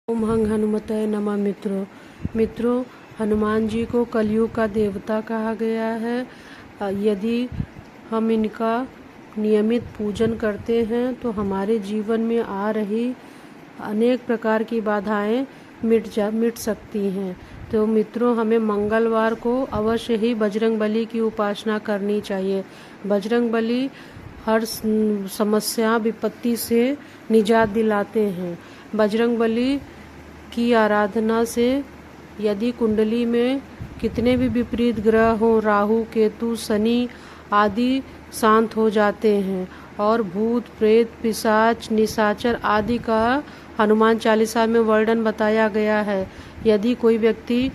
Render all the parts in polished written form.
ओम हंग हनुमतय नमः। मित्रों, हनुमान जी को कलयुग का देवता कहा गया है। यदि हम इनका नियमित पूजन करते हैं तो हमारे जीवन में आ रही अनेक प्रकार की बाधाएं मिट सकती हैं। तो मित्रों, हमें मंगलवार को अवश्य ही बजरंगबली की उपासना करनी चाहिए। बजरंगबली हर समस्या विपत्ति से निजात दिलाते हैं। बजरंगबली की आराधना से यदि कुंडली में कितने भी विपरीत ग्रह हो, राहु केतु शनि आदि शांत हो जाते हैं और भूत प्रेत पिशाच निशाचर आदि का हनुमान चालीसा में वर्णन बताया गया है। यदि कोई व्यक्ति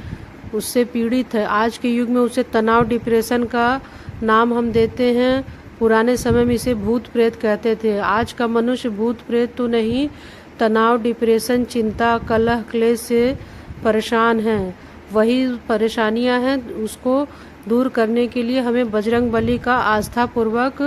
उससे पीड़ित है, आज के युग में उसे तनाव डिप्रेशन का नाम हम देते हैं। पुराने समय में इसे भूत प्रेत कहते थे। आज का मनुष्य भूत प्रेत तो नहीं, तनाव डिप्रेशन चिंता कलह क्लेश से परेशान है। वही परेशानियां हैं, उसको दूर करने के लिए हमें बजरंगबली का आस्था पूर्वक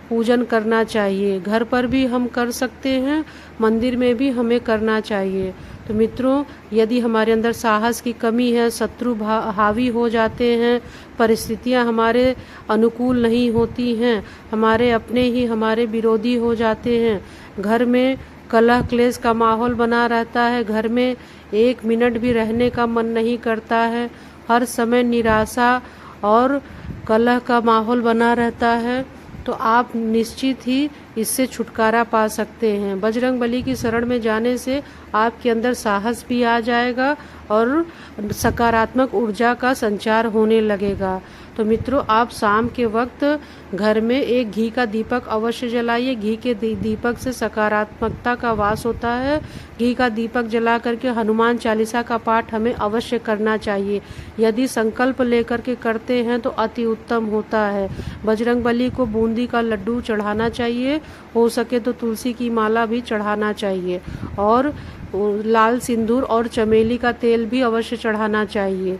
पूजन करना चाहिए। घर पर भी हम कर सकते हैं, मंदिर में भी हमें करना चाहिए। तो मित्रों, यदि हमारे अंदर साहस की कमी है, शत्रु हावी हो जाते हैं, परिस्थितियां हमारे अनुकूल नहीं होती हैं, हमारे अपने ही हमारे विरोधी हो जाते हैं, घर में कलह क्लेश का माहौल बना रहता है, घर में एक मिनट भी रहने का मन नहीं करता है, हर समय निराशा और कलह का माहौल बना रहता है, तो आप निश्चित ही इससे छुटकारा पा सकते हैं। बजरंगबली की शरण में जाने से आपके अंदर साहस भी आ जाएगा और सकारात्मक ऊर्जा का संचार होने लगेगा। तो मित्रों, आप शाम के वक्त घर में एक घी का दीपक अवश्य जलाइए। घी के दीपक से सकारात्मकता का वास होता है। घी का दीपक जला करके हनुमान चालीसा का पाठ हमें अवश्य करना चाहिए। यदि संकल्प लेकर के करते हैं तो अति उत्तम होता है। बजरंगबली को बूंदी का लड्डू चढ़ाना चाहिए, हो सके तो तुलसी की माला भी चढ़ाना चाहिए और लाल सिंदूर और चमेली का तेल भी अवश्य चढ़ाना चाहिए।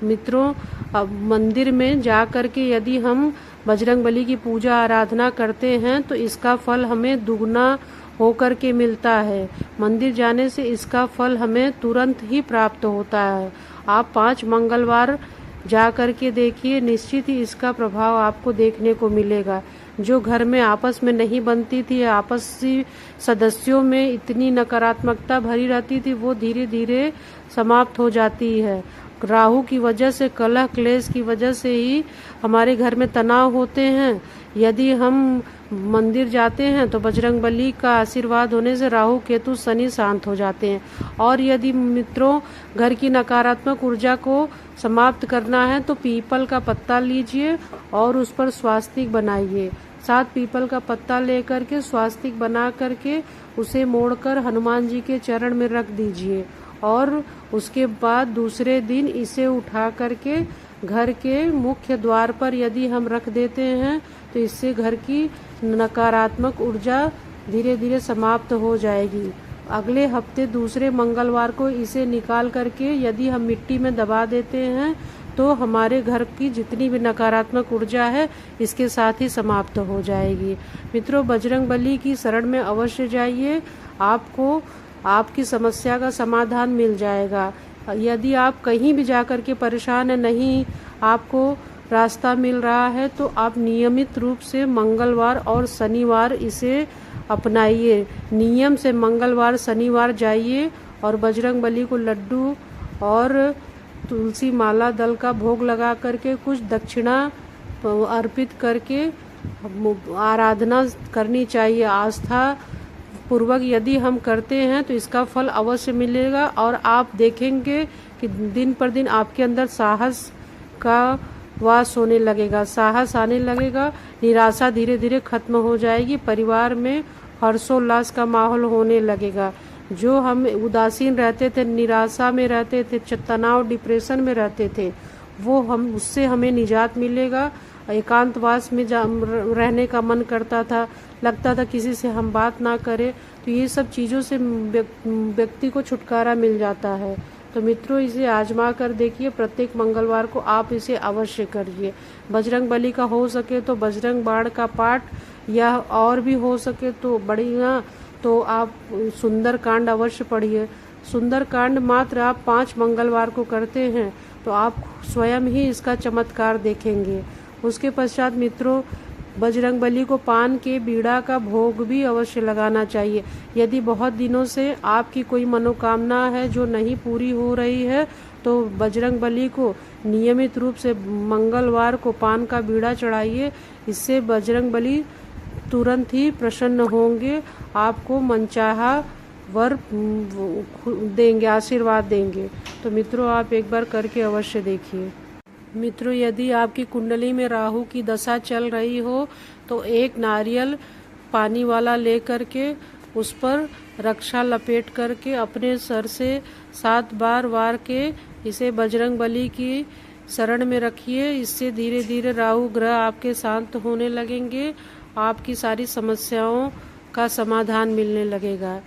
मित्रों, अब मंदिर में जा करके यदि हम बजरंगबली की पूजा आराधना करते हैं तो इसका फल हमें दुगना होकर के मिलता है। मंदिर जाने से इसका फल हमें तुरंत ही प्राप्त होता है। आप 5 मंगलवार जा करके देखिए, निश्चित ही इसका प्रभाव आपको देखने को मिलेगा। जो घर में आपस में नहीं बनती थी, आपसी सदस्यों में इतनी नकारात्मकता भरी रहती थी, वो धीरे धीरे समाप्त हो जाती है। राहु की वजह से, कलह क्लेश की वजह से ही हमारे घर में तनाव होते हैं। यदि हम मंदिर जाते हैं तो बजरंगबली का आशीर्वाद होने से राहु केतु शनि शांत हो जाते हैं। और यदि मित्रों, घर की नकारात्मक ऊर्जा को समाप्त करना है तो पीपल का पत्ता लीजिए और उस पर स्वास्तिक बनाइए। 7 पीपल का पत्ता लेकर के स्वास्तिक बना करके उसे मोड़कर हनुमान जी के चरण में रख दीजिए और उसके बाद दूसरे दिन इसे उठा करके घर के मुख्य द्वार पर यदि हम रख देते हैं तो इससे घर की नकारात्मक ऊर्जा धीरे धीरे समाप्त हो जाएगी। अगले हफ्ते दूसरे मंगलवार को इसे निकाल करके यदि हम मिट्टी में दबा देते हैं तो हमारे घर की जितनी भी नकारात्मक ऊर्जा है इसके साथ ही समाप्त हो जाएगी। मित्रों, बजरंगबली की शरण में अवश्य जाइए, आपको आपकी समस्या का समाधान मिल जाएगा। यदि आप कहीं भी जाकर के परेशान है, नहीं आपको रास्ता मिल रहा है, तो आप नियमित रूप से मंगलवार और शनिवार इसे अपनाइए। नियम से मंगलवार शनिवार जाइए और बजरंगबली को लड्डू और तुलसी माला दल का भोग लगा करके कुछ दक्षिणा अर्पित करके आराधना करनी चाहिए। आस्था पूर्वक यदि हम करते हैं तो इसका फल अवश्य मिलेगा और आप देखेंगे कि दिन पर दिन आपके अंदर साहस का वास होने लगेगा, साहस आने लगेगा, निराशा धीरे धीरे खत्म हो जाएगी, परिवार में हर्षोल्लास का माहौल होने लगेगा। जो हम उदासीन रहते थे, निराशा में रहते थे, तनाव डिप्रेशन में रहते थे, वो हम उससे हमें निजात मिलेगा। एकांतवास में रहने का मन करता था, लगता था किसी से हम बात ना करें, तो ये सब चीज़ों से व्यक्ति को छुटकारा मिल जाता है। तो मित्रों, इसे आजमा कर देखिए। प्रत्येक मंगलवार को आप इसे अवश्य करिए। बजरंगबली का हो सके तो बजरंग बाण का पाठ, या और भी हो सके तो बढ़िया तो आप सुंदर कांड अवश्य पढ़िए। सुंदरकांड मात्र आप 5 मंगलवार को करते हैं तो आप स्वयं ही इसका चमत्कार देखेंगे। उसके पश्चात मित्रों, बजरंगबली को पान के बीड़ा का भोग भी अवश्य लगाना चाहिए। यदि बहुत दिनों से आपकी कोई मनोकामना है जो नहीं पूरी हो रही है तो बजरंगबली को नियमित रूप से मंगलवार को पान का बीड़ा चढ़ाइए। इससे बजरंगबली तुरंत ही प्रसन्न होंगे, आपको मनचाहा वर देंगे, आशीर्वाद देंगे। तो मित्रों, आप एक बार करके अवश्य देखिए। मित्रों, यदि आपकी कुंडली में राहु की दशा चल रही हो तो एक नारियल पानी वाला ले करके उस पर रक्षा लपेट करके अपने सर से 7 बार वार के इसे बजरंगबली की शरण में रखिए। इससे धीरे धीरे राहु ग्रह आपके शांत होने लगेंगे, आपकी सारी समस्याओं का समाधान मिलने लगेगा।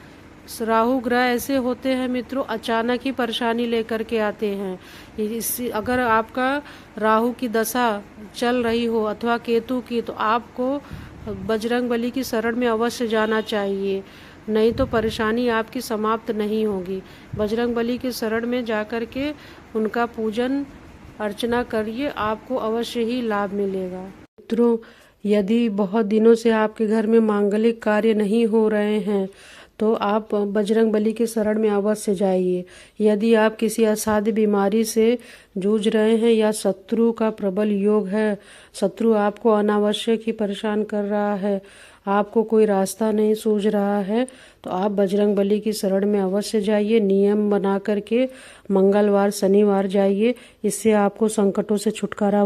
राहु ग्रह ऐसे होते हैं मित्रों, अचानक ही परेशानी लेकर के आते हैं। अगर आपका राहु की दशा चल रही हो अथवा केतु की, तो आपको बजरंगबली की शरण में अवश्य जाना चाहिए, नहीं तो परेशानी आपकी समाप्त नहीं होगी। बजरंगबली की शरण में जाकर के उनका पूजन अर्चना करिए, आपको अवश्य ही लाभ मिलेगा। मित्रों, यदि बहुत दिनों से आपके घर में मांगलिक कार्य नहीं हो रहे हैं तो आप बजरंगबली के शरण में अवश्य जाइए। यदि आप किसी असाध्य बीमारी से जूझ रहे हैं या शत्रु का प्रबल योग है, शत्रु आपको अनावश्यक ही परेशान कर रहा है, आपको कोई रास्ता नहीं सूझ रहा है, तो आप बजरंगबली की शरण में अवश्य जाइए। नियम बना करके मंगलवार शनिवार जाइए, इससे आपको संकटों से छुटकारा